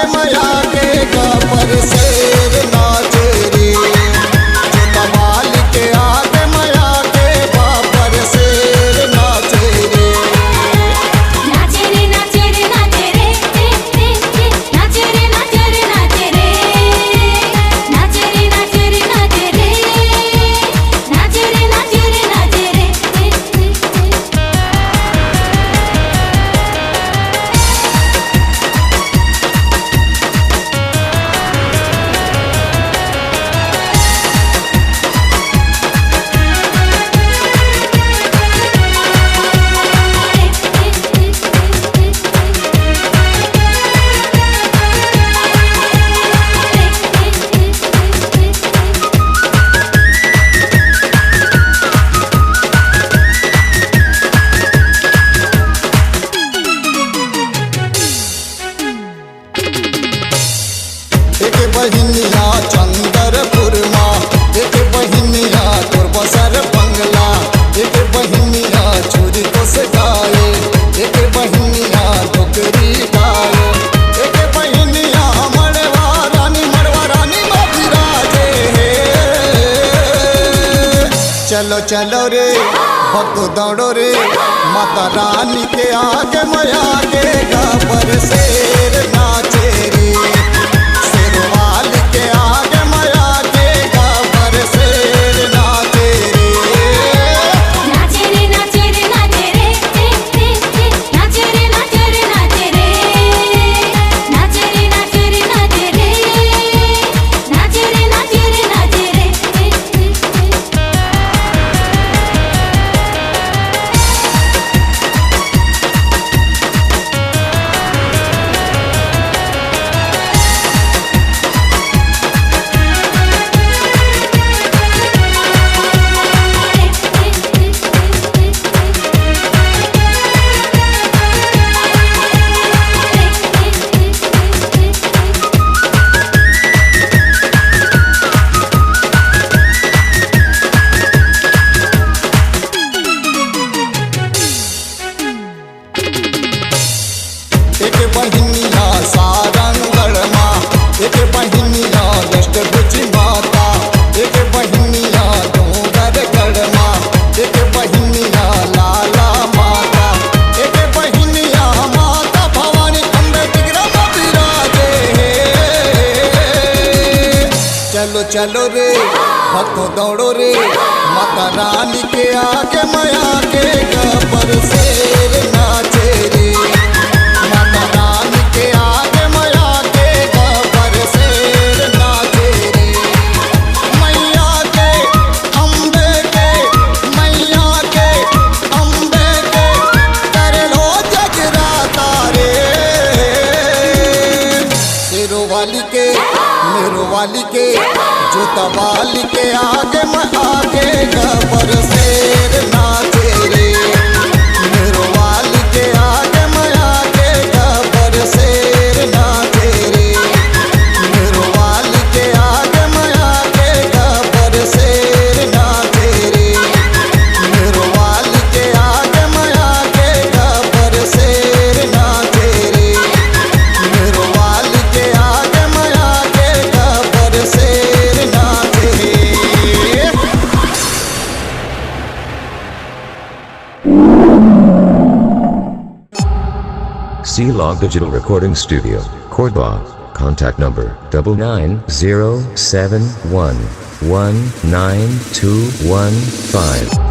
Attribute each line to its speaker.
Speaker 1: आगे मया के गबर शेर नाचे रे। जो तबाल के आगे मया के गबर शेर नाचे रे।
Speaker 2: नाचे रे नाचे रे नाचे रे नाचे रे नाचे रे नाचे रे नाचे रे नाचे रे नाचे रे नाचे रे नाचे रे नाचे रे।
Speaker 1: एक बहिनिया चंदरपुर माँ, एक बहिनिया तुरबसर बंगला, एक बहिनिया चूरी को सगाए, एक बहिनिया डोकरी गाए, एक बहिनिया मड़वा रानी बिराजे। चलो चलो रे भक्त दौड़ो रे, माता रानी के आगे मया के गबर शेर नाचे रे। शेरवाल के आगे मया के गबर शेर नाचे रे।
Speaker 2: नाचे रे नाचे रे नाचे रे नाचे रे नाचे रे नाचे रे नाचे रे नाचे रे नाचे रे नाचे रे नाचे रे नाचे रे।
Speaker 1: एक बहिनिया सारंगढ़ माँ, एक बहिनिया अष्टभुजी माता, एक बहिनिया डोंगरगढ़ माँ, एक बहिनिया लाला माता, एक बहिनिया माता भवानी अम्बे विग्रह विराजे। चलो चलो रे भक्तों दौड़ो रे, माता रानी के आगे मया के गबर शेर नाचे रे। माता रानी के आगे मया के गबर शेर नाचे रे। मैया के अम्बे के मैया के अम्बे के कर लो जगराता रे। शेरों वाली के मेरो वाली के जोता वाली के आगे गबर शेर नाचे रे। मेरो वाली के आगे गबर शेर नाचे रे। मेरो वाली के आगे गबर शेर नाचे रे। मेरो वाली के आगे गबर शेर नाचे रे। मेरो वाली के आगे गबर शेर नाचे रे।
Speaker 3: C-Log Digital Recording Studio, Cordoba. Contact number 99071192115.